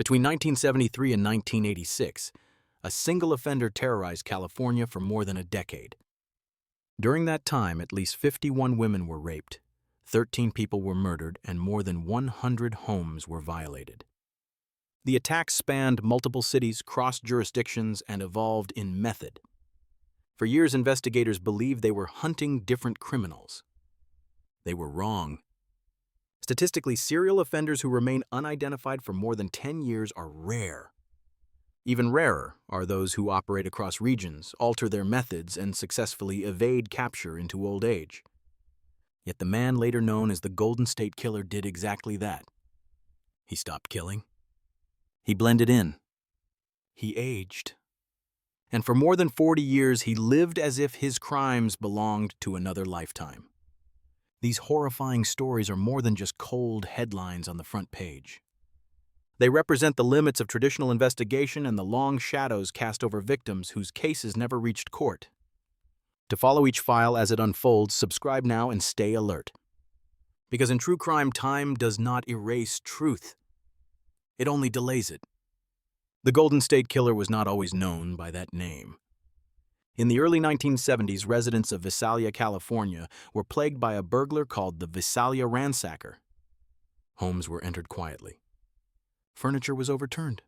Between 1973 and 1986, a single offender terrorized California for more than a decade. During that time, at least 51 women were raped, 13 people were murdered, and more than 100 homes were violated. The attacks spanned multiple cities, crossed jurisdictions, and evolved in method. For years, investigators believed they were hunting different criminals. They were wrong. Statistically, serial offenders who remain unidentified for more than 10 years are rare. Even rarer are those who operate across regions, alter their methods, and successfully evade capture into old age. Yet the man later known as the Golden State Killer did exactly that. He stopped killing. He blended in. He aged. And for more than 40 years, he lived as if his crimes belonged to another lifetime. These horrifying stories are more than just cold headlines on the front page. They represent the limits of traditional investigation and the long shadows cast over victims whose cases never reached court. To follow each file as it unfolds, subscribe now and stay alert. Because in true crime, time does not erase truth. It only delays it. The Golden State Killer was not always known by that name. In the early 1970s, residents of Visalia, California, were plagued by a burglar called the Visalia Ransacker. Homes were entered quietly. Furniture was overturned.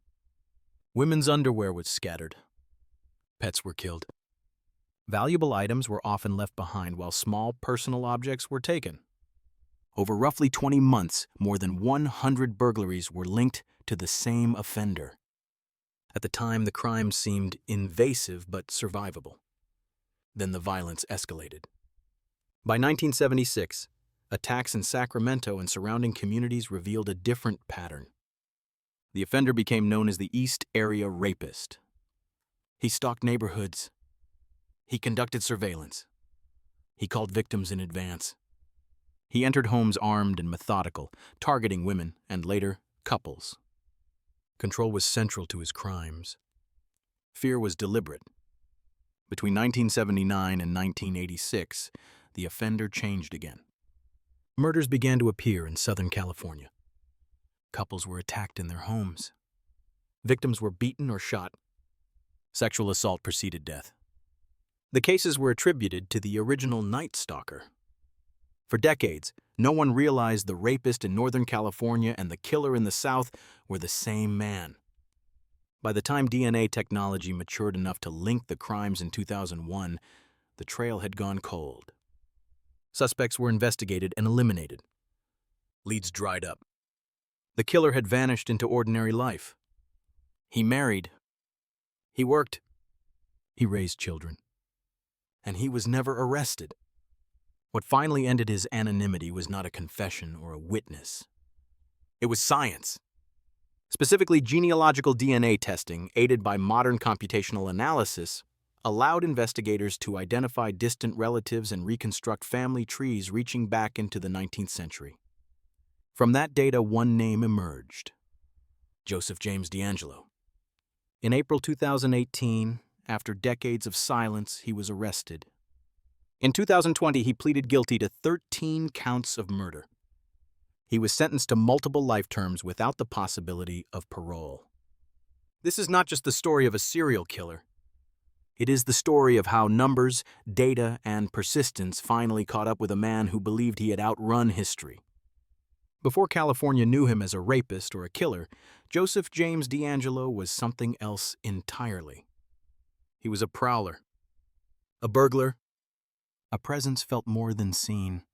Women's underwear was scattered. Pets were killed. Valuable items were often left behind while small personal objects were taken. Over roughly 20 months, more than 100 burglaries were linked to the same offender. At the time, the crime seemed invasive but survivable. Then the violence escalated. By 1976, attacks in Sacramento and surrounding communities revealed a different pattern. The offender became known as the East Area Rapist. He stalked neighborhoods. He conducted surveillance. He called victims in advance. He entered homes armed and methodical, targeting women and later couples. Control was central to his crimes. Fear was deliberate. Between 1979 and 1986, the offender changed again. Murders began to appear in Southern California. Couples were attacked in their homes. Victims were beaten or shot. Sexual assault preceded death. The cases were attributed to the original Night Stalker. For decades, no one realized the rapist in Northern California and the killer in the South were the same man. By the time DNA technology matured enough to link the crimes in 2001, the trail had gone cold. Suspects were investigated and eliminated. Leads dried up. The killer had vanished into ordinary life. He married. He worked. He raised children. And he was never arrested. What finally ended his anonymity was not a confession or a witness. It was science. Specifically, genealogical DNA testing, aided by modern computational analysis, allowed investigators to identify distant relatives and reconstruct family trees reaching back into the 19th century. From that data, one name emerged: Joseph James DeAngelo. In April 2018, after decades of silence, he was arrested. In 2020, he pleaded guilty to 13 counts of murder. He was sentenced to multiple life terms without the possibility of parole. This is not just the story of a serial killer. It is the story of how numbers, data, and persistence finally caught up with a man who believed he had outrun history. Before California knew him as a rapist or a killer, Joseph James DeAngelo was something else entirely. He was a prowler, a burglar, a presence felt more than seen.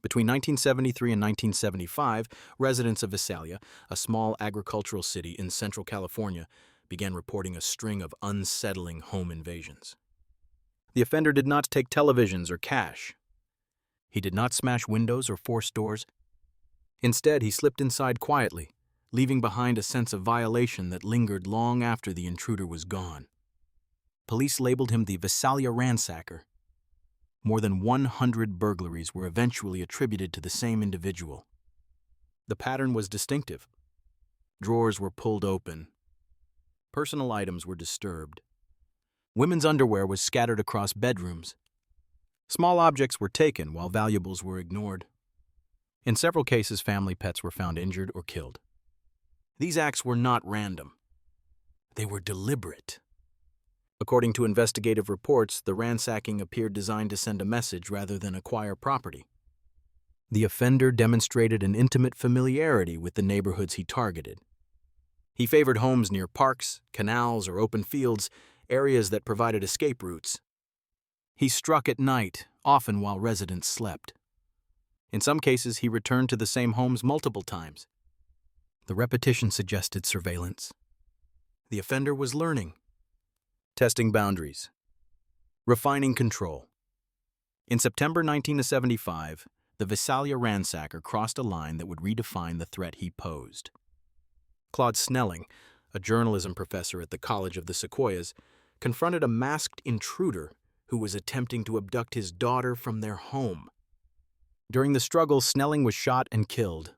Between 1973 and 1975, residents of Visalia, a small agricultural city in central California, began reporting a string of unsettling home invasions. The offender did not take televisions or cash. He did not smash windows or force doors. Instead, he slipped inside quietly, leaving behind a sense of violation that lingered long after the intruder was gone. Police labeled him the Visalia Ransacker. More than 100 burglaries were eventually attributed to the same individual. The pattern was distinctive. Drawers were pulled open. Personal items were disturbed. Women's underwear was scattered across bedrooms. Small objects were taken while valuables were ignored. In several cases, family pets were found injured or killed. These acts were not random. They were deliberate. According to investigative reports, the ransacking appeared designed to send a message rather than acquire property. The offender demonstrated an intimate familiarity with the neighborhoods he targeted. He favored homes near parks, canals, or open fields, areas that provided escape routes. He struck at night, often while residents slept. In some cases, he returned to the same homes multiple times. The repetition suggested surveillance. The offender was learning, testing boundaries, refining control. In September 1975, the Visalia ransacker crossed a line that would redefine the threat he posed. Claude Snelling, a journalism professor at the College of the Sequoias, confronted a masked intruder who was attempting to abduct his daughter from their home. During the struggle, Snelling was shot and killed.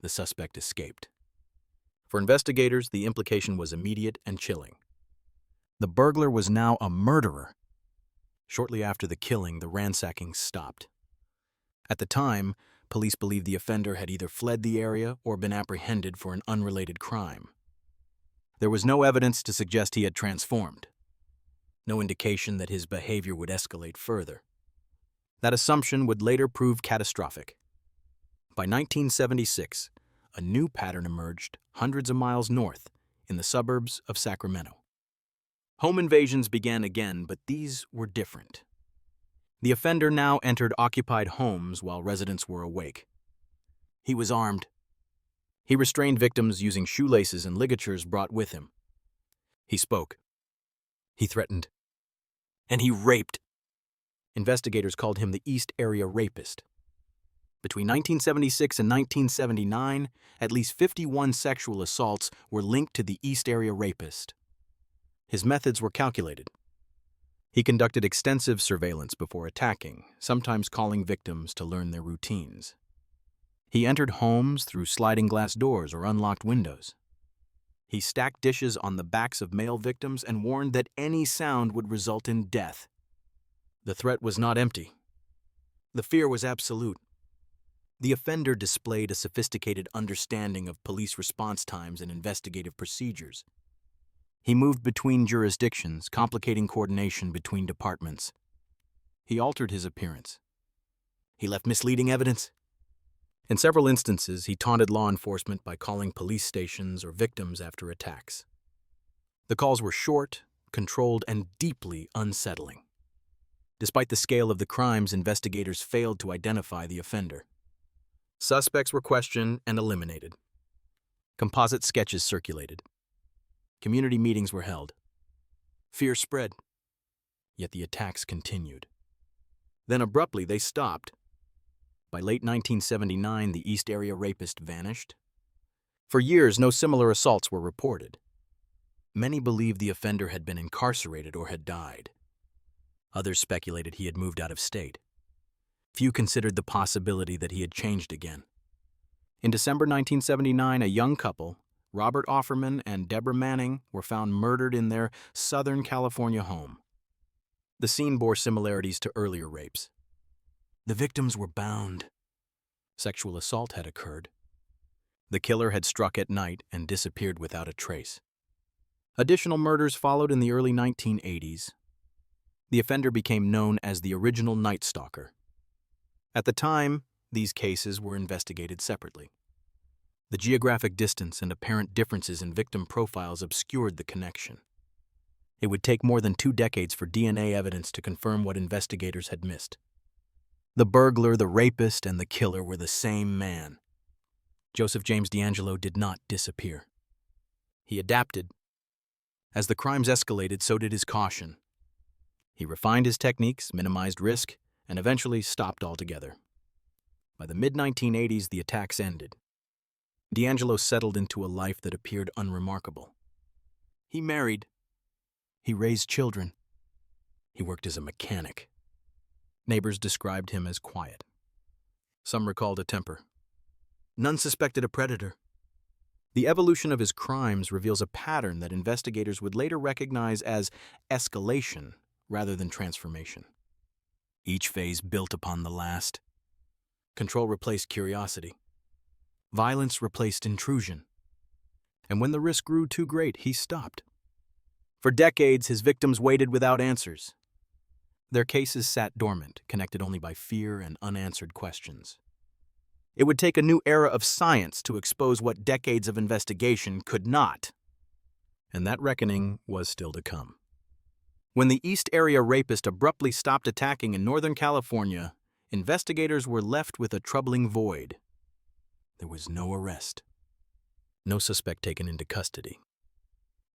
The suspect escaped. For investigators, the implication was immediate and chilling. The burglar was now a murderer. Shortly after the killing, the ransacking stopped. At the time, police believed the offender had either fled the area or been apprehended for an unrelated crime. There was no evidence to suggest he had transformed. No indication that his behavior would escalate further. That assumption would later prove catastrophic. By 1976, a new pattern emerged hundreds of miles north in the suburbs of Sacramento. Home invasions began again, but these were different. The offender now entered occupied homes while residents were awake. He was armed. He restrained victims using shoelaces and ligatures brought with him. He spoke. He threatened. And he raped. Investigators called him the East Area Rapist. Between 1976 and 1979, at least 51 sexual assaults were linked to the East Area Rapist. His methods were calculated. He conducted extensive surveillance before attacking, sometimes calling victims to learn their routines. He entered homes through sliding glass doors or unlocked windows. He stacked dishes on the backs of male victims and warned that any sound would result in death. The threat was not empty. The fear was absolute. The offender displayed a sophisticated understanding of police response times and investigative procedures. He moved between jurisdictions, complicating coordination between departments. He altered his appearance. He left misleading evidence. In several instances, he taunted law enforcement by calling police stations or victims after attacks. The calls were short, controlled, and deeply unsettling. Despite the scale of the crimes, investigators failed to identify the offender. Suspects were questioned and eliminated. Composite sketches circulated. Community meetings were held. Fear spread. Yet the attacks continued. Then abruptly they stopped. By late 1979, the East Area Rapist vanished. For years, no similar assaults were reported. Many believed the offender had been incarcerated or had died. Others speculated he had moved out of state. Few considered the possibility that he had changed again. In December 1979, a young couple, Robert Offerman and Deborah Manning, were found murdered in their Southern California home. The scene bore similarities to earlier rapes. The victims were bound. Sexual assault had occurred. The killer had struck at night and disappeared without a trace. Additional murders followed in the early 1980s. The offender became known as the original Night Stalker. At the time, these cases were investigated separately. The geographic distance and apparent differences in victim profiles obscured the connection. It would take more than 2 decades for DNA evidence to confirm what investigators had missed. The burglar, the rapist, and the killer were the same man. Joseph James DeAngelo did not disappear. He adapted. As the crimes escalated, so did his caution. He refined his techniques, minimized risk, and eventually stopped altogether. By the mid-1980s, the attacks ended. DeAngelo settled into a life that appeared unremarkable. He married. He raised children. He worked as a mechanic. Neighbors described him as quiet. Some recalled a temper. None suspected a predator. The evolution of his crimes reveals a pattern that investigators would later recognize as escalation rather than transformation. Each phase built upon the last. Control replaced curiosity. Violence replaced intrusion. And when the risk grew too great, he stopped. For decades, his victims waited without answers. Their cases sat dormant, connected only by fear and unanswered questions. It would take a new era of science to expose what decades of investigation could not. And that reckoning was still to come. When the East Area Rapist abruptly stopped attacking in Northern California, investigators were left with a troubling void. There was no arrest. No suspect taken into custody.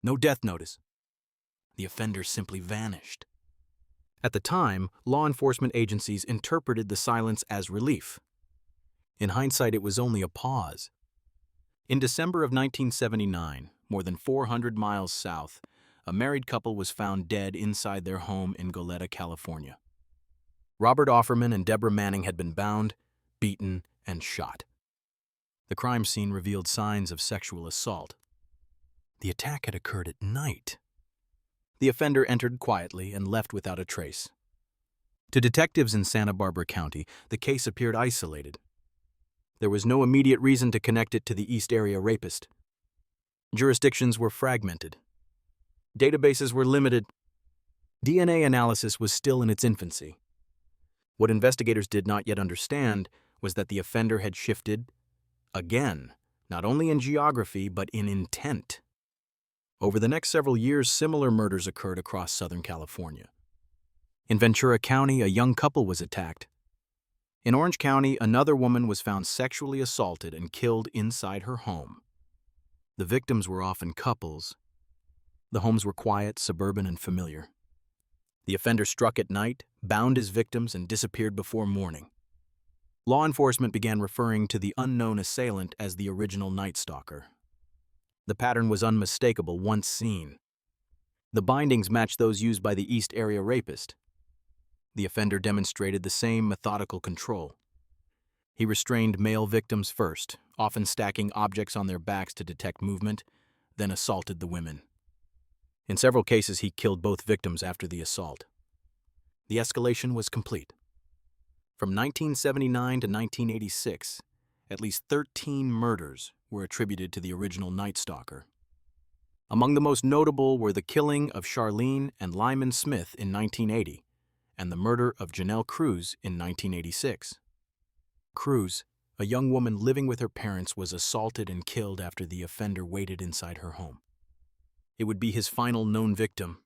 No death notice. The offender simply vanished. At the time, law enforcement agencies interpreted the silence as relief. In hindsight, it was only a pause. In December of 1979, more than 400 miles south, a married couple was found dead inside their home in Goleta, California. Robert Offerman and Deborah Manning had been bound, beaten, and shot. The crime scene revealed signs of sexual assault. The attack had occurred at night. The offender entered quietly and left without a trace. To detectives in Santa Barbara County, the case appeared isolated. There was no immediate reason to connect it to the East Area Rapist. Jurisdictions were fragmented. Databases were limited. DNA analysis was still in its infancy. What investigators did not yet understand was that the offender had shifted, again, not only in geography but in intent. Over the next several years, similar murders occurred across Southern California. In Ventura County, a young couple was attacked. In Orange County, another woman was found sexually assaulted and killed inside her home. The victims were often couples. The homes were quiet, suburban, and familiar. The offender struck at night, bound his victims, and disappeared before morning. Law enforcement began referring to the unknown assailant as the original Night Stalker. The pattern was unmistakable once seen. The bindings matched those used by the East Area Rapist. The offender demonstrated the same methodical control. He restrained male victims first, often stacking objects on their backs to detect movement, then assaulted the women. In several cases, he killed both victims after the assault. The escalation was complete. From 1979 to 1986, at least 13 murders were attributed to the original Night Stalker. Among the most notable were the killing of Charlene and Lyman Smith in 1980 and the murder of Janelle Cruz in 1986. Cruz, a young woman living with her parents, was assaulted and killed after the offender waited inside her home. It would be his final known victim.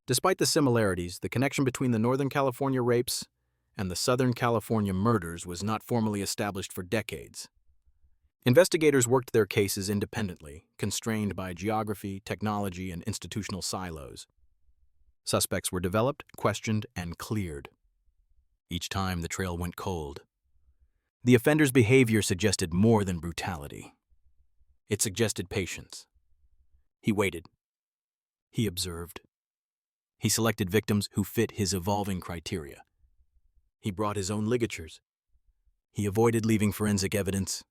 Despite the similarities, the connection between the Northern California rapes and the Southern California murders was not formally established for decades. Investigators worked their cases independently, constrained by geography, technology, and institutional silos. Suspects were developed, questioned, and cleared. Each time, the trail went cold. The offender's behavior suggested more than brutality. It suggested patience. He waited. He observed. He selected victims who fit his evolving criteria. He brought his own ligatures. He avoided leaving forensic evidence.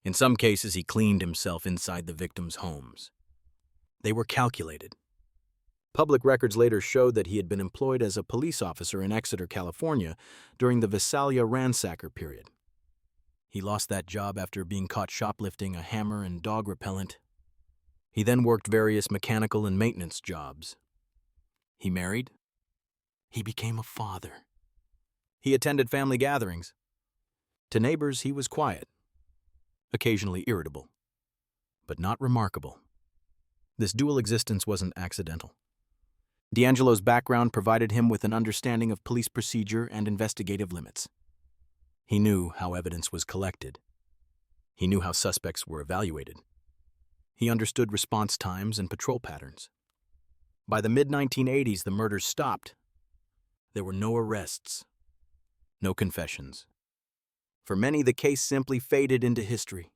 In some cases, he cleaned himself inside the victims' homes. They were calculated. Public records later showed that he had been employed as a police officer in Exeter, California, during the Visalia ransacker period. He lost that job after being caught shoplifting a hammer and dog repellent. He then worked various mechanical and maintenance jobs. He married. He became a father. He attended family gatherings. To neighbors, he was quiet, occasionally irritable, but not remarkable. This dual existence wasn't accidental. D'Angelo's background provided him with an understanding of police procedure and investigative limits. He knew how evidence was collected. He knew how suspects were evaluated. He understood response times and patrol patterns. By the mid-1980s, the murders stopped. There were no arrests, no confessions. For many, the case simply faded into history.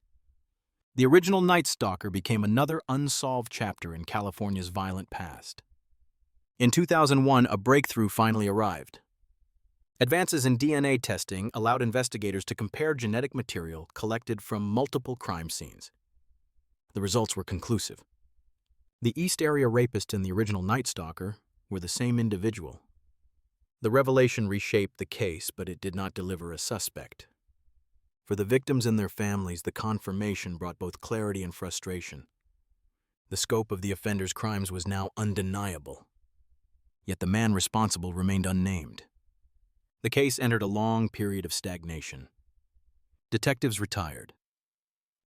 The original Night Stalker became another unsolved chapter in California's violent past. In 2001, a breakthrough finally arrived. Advances in DNA testing allowed investigators to compare genetic material collected from multiple crime scenes. The results were conclusive. The East Area Rapist and the original Night Stalker were the same individual. The revelation reshaped the case, but it did not deliver a suspect. For the victims and their families, the confirmation brought both clarity and frustration. The scope of the offender's crimes was now undeniable, yet the man responsible remained unnamed. The case entered a long period of stagnation. Detectives retired.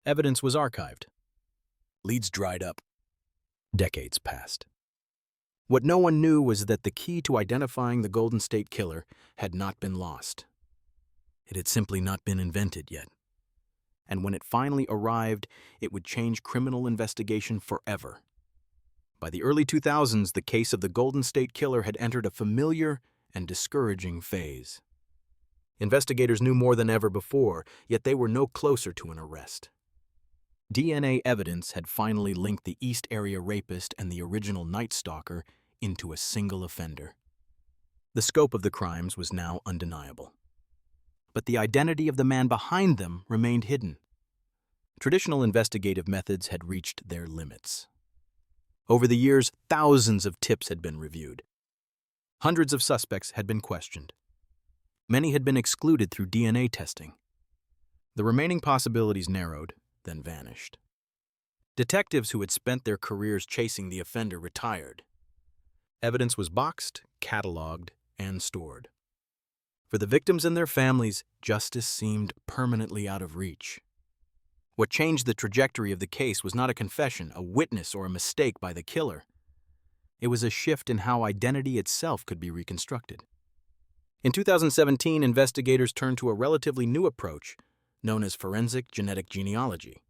Evidence was archived. Leads dried up. Decades passed. What no one knew was that the key to identifying the Golden State Killer had not been lost. It had simply not been invented yet. And when it finally arrived, it would change criminal investigation forever. By the early 2000s, the case of the Golden State Killer had entered a familiar and discouraging phase. Investigators knew more than ever before, yet they were no closer to an arrest. DNA evidence had finally linked the East Area rapist and the original Night Stalker into a single offender. The scope of the crimes was now undeniable. But the identity of the man behind them remained hidden. Traditional investigative methods had reached their limits. Over the years, thousands of tips had been reviewed. Hundreds of suspects had been questioned. Many had been excluded through DNA testing. The remaining possibilities narrowed, then vanished. Detectives who had spent their careers chasing the offender retired. Evidence was boxed, cataloged, and stored. For the victims and their families, justice seemed permanently out of reach. What changed the trajectory of the case was not a confession, a witness, or a mistake by the killer. It was a shift in how identity itself could be reconstructed. In 2017, investigators turned to a relatively new approach, known as forensic genetic genealogy.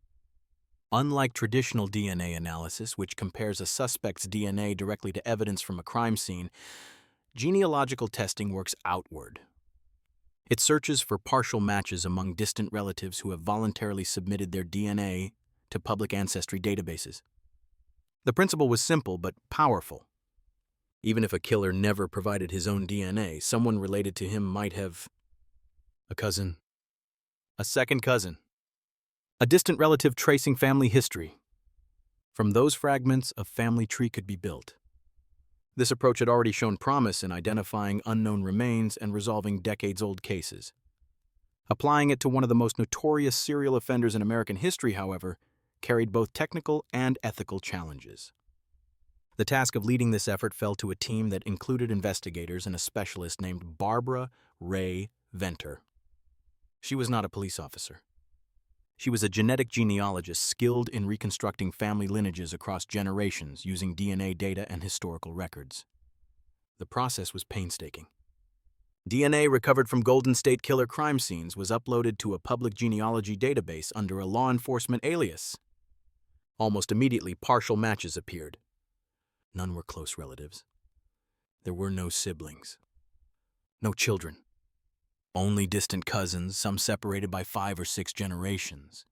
Unlike traditional DNA analysis, which compares a suspect's DNA directly to evidence from a crime scene, genealogical testing works outward. It searches for partial matches among distant relatives who have voluntarily submitted their DNA to public ancestry databases. The principle was simple but powerful. Even if a killer never provided his own DNA, someone related to him might have a cousin, a second cousin, a distant relative tracing family history. From those fragments, a family tree could be built. This approach had already shown promise in identifying unknown remains and resolving decades-old cases. Applying it to one of the most notorious serial offenders in American history, however, carried both technical and ethical challenges. The task of leading this effort fell to a team that included investigators and a specialist named Barbara Ray Venter. She was not a police officer. She was a genetic genealogist skilled in reconstructing family lineages across generations using DNA data and historical records. The process was painstaking. DNA recovered from Golden State Killer crime scenes was uploaded to a public genealogy database under a law enforcement alias. Almost immediately, partial matches appeared. None were close relatives. There were no siblings. No children. Only distant cousins, some separated by 5 or 6 generations.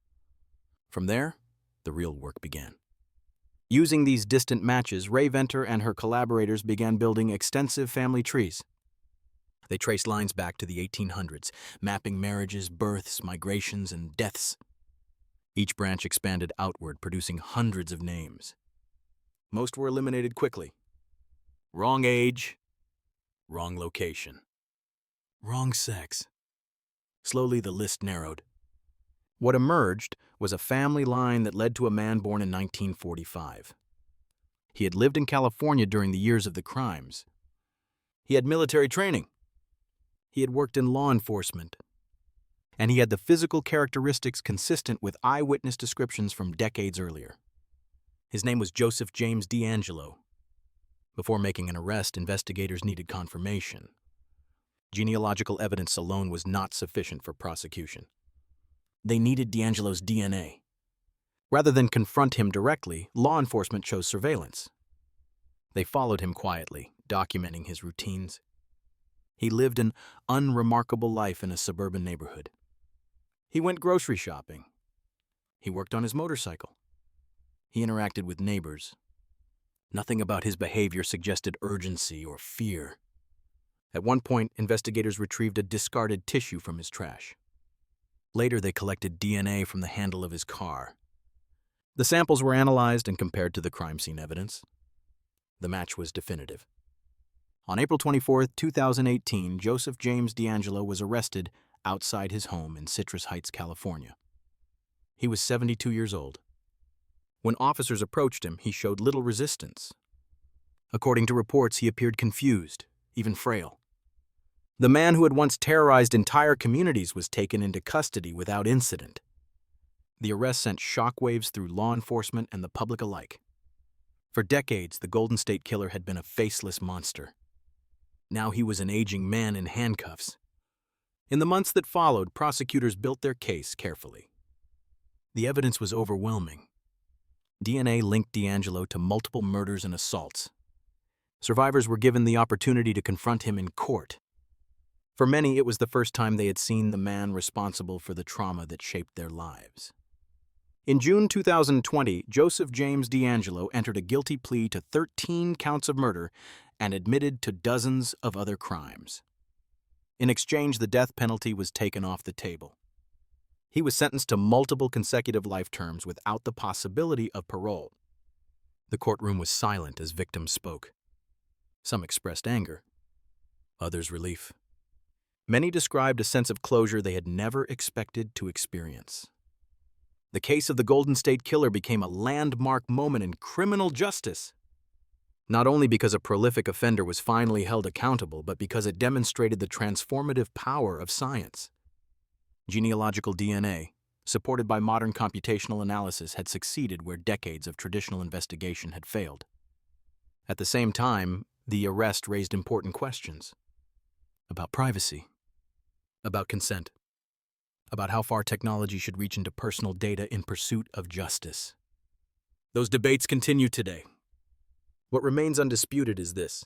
From there, the real work began. Using these distant matches, Ray Venter and her collaborators began building extensive family trees. They traced lines back to the 1800s, mapping marriages, births, migrations, and deaths. Each branch expanded outward, producing hundreds of names. Most were eliminated quickly. Wrong age, wrong location, wrong sex. Slowly, the list narrowed. What emerged was a family line that led to a man born in 1945. He had lived in California during the years of the crimes. He had military training. He had worked in law enforcement. And he had the physical characteristics consistent with eyewitness descriptions from decades earlier. His name was Joseph James D'Angelo. Before making an arrest, investigators needed confirmation. Genealogical evidence alone was not sufficient for prosecution. They needed D'Angelo's DNA. Rather than confront him directly, law enforcement chose surveillance. They followed him quietly, documenting his routines. He lived an unremarkable life in a suburban neighborhood. He went grocery shopping. He worked on his motorcycle. He interacted with neighbors. Nothing about his behavior suggested urgency or fear. At one point, investigators retrieved a discarded tissue from his trash. Later, they collected DNA from the handle of his car. The samples were analyzed and compared to the crime scene evidence. The match was definitive. On April 24, 2018, Joseph James D'Angelo was arrested outside his home in Citrus Heights, California. He was 72 years old. When officers approached him, he showed little resistance. According to reports, he appeared confused, even frail. The man who had once terrorized entire communities was taken into custody without incident. The arrest sent shockwaves through law enforcement and the public alike. For decades, the Golden State Killer had been a faceless monster. Now he was an aging man in handcuffs. In the months that followed, prosecutors built their case carefully. The evidence was overwhelming. DNA linked D'Angelo to multiple murders and assaults. Survivors were given the opportunity to confront him in court. For many, it was the first time they had seen the man responsible for the trauma that shaped their lives. In June 2020, Joseph James D'Angelo entered a guilty plea to 13 counts of murder and admitted to dozens of other crimes. In exchange, the death penalty was taken off the table. He was sentenced to multiple consecutive life terms without the possibility of parole. The courtroom was silent as victims spoke. Some expressed anger, others relief. Many described a sense of closure they had never expected to experience. The case of the Golden State Killer became a landmark moment in criminal justice, not only because a prolific offender was finally held accountable, but because it demonstrated the transformative power of science. Genealogical DNA, supported by modern computational analysis, had succeeded where decades of traditional investigation had failed. At the same time, the arrest raised important questions about privacy, about consent, about how far technology should reach into personal data in pursuit of justice. Those debates continue today. What remains undisputed is this: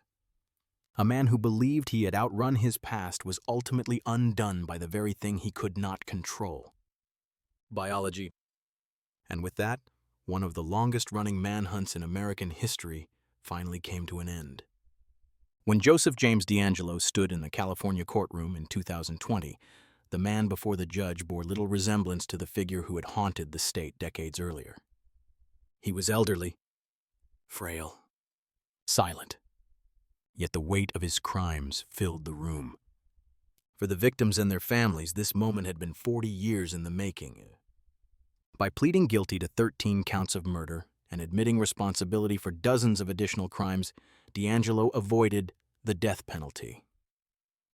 a man who believed he had outrun his past was ultimately undone by the very thing he could not control: biology. And with that, one of the longest-running manhunts in American history finally came to an end. When Joseph James D'Angelo stood in the California courtroom in 2020, the man before the judge bore little resemblance to the figure who had haunted the state decades earlier. He was elderly, frail, silent, yet the weight of his crimes filled the room. For the victims and their families, this moment had been 40 years in the making. By pleading guilty to 13 counts of murder and admitting responsibility for dozens of additional crimes, D'Angelo avoided the death penalty.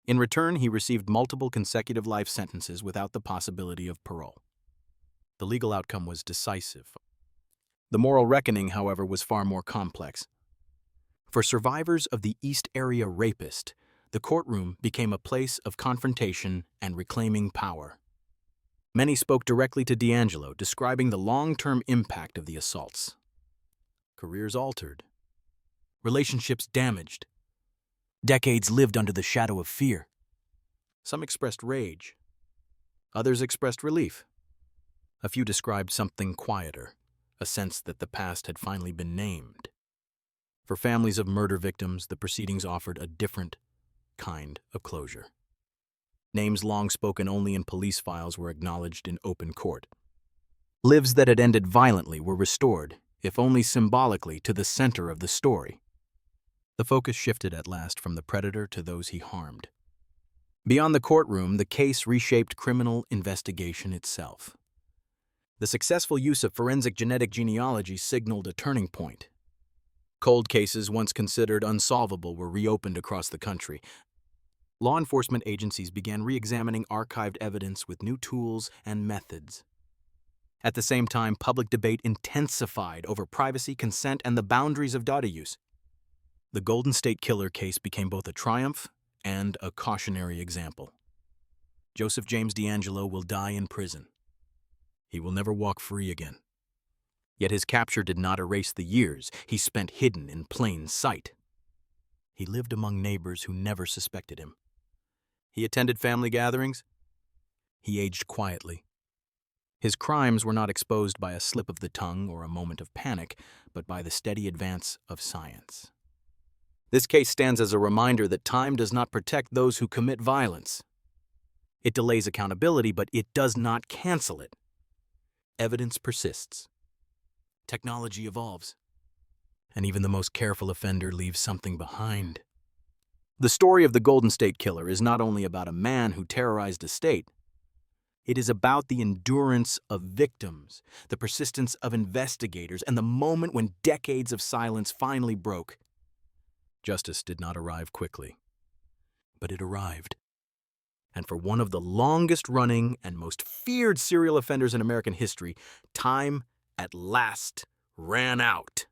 In return, he received multiple consecutive life sentences without the possibility of parole. The legal outcome was decisive. The moral reckoning, however, was far more complex. For survivors of the East Area Rapist, the courtroom became a place of confrontation and reclaiming power. Many spoke directly to D'Angelo, describing the long-term impact of the assaults. Careers altered, relationships damaged, decades lived under the shadow of fear. Some expressed rage, others expressed relief. A few described something quieter, a sense that the past had finally been named. For families of murder victims, the proceedings offered a different kind of closure. Names long spoken only in police files were acknowledged in open court. Lives that had ended violently were restored, if only symbolically, to the center of the story. The focus shifted at last from the predator to those he harmed. Beyond the courtroom, the case reshaped criminal investigation itself. The successful use of forensic genetic genealogy signaled a turning point. Cold cases once considered unsolvable were reopened across the country. Law enforcement agencies began re-examining archived evidence with new tools and methods. At the same time, public debate intensified over privacy, consent, and the boundaries of data use. The Golden State Killer case became both a triumph and a cautionary example. Joseph James D'Angelo will die in prison. He will never walk free again. Yet his capture did not erase the years he spent hidden in plain sight. He lived among neighbors who never suspected him. He attended family gatherings. He aged quietly. His crimes were not exposed by a slip of the tongue or a moment of panic, but by the steady advance of science. This case stands as a reminder that time does not protect those who commit violence. It delays accountability, but it does not cancel it. Evidence persists. Technology evolves. And even the most careful offender leaves something behind. The story of the Golden State Killer is not only about a man who terrorized a state, It is about the endurance of victims, the persistence of investigators, and the moment when decades of silence finally broke. Justice did not arrive quickly, but it arrived. And for one of the longest-running and most feared serial offenders in American history, time at last ran out.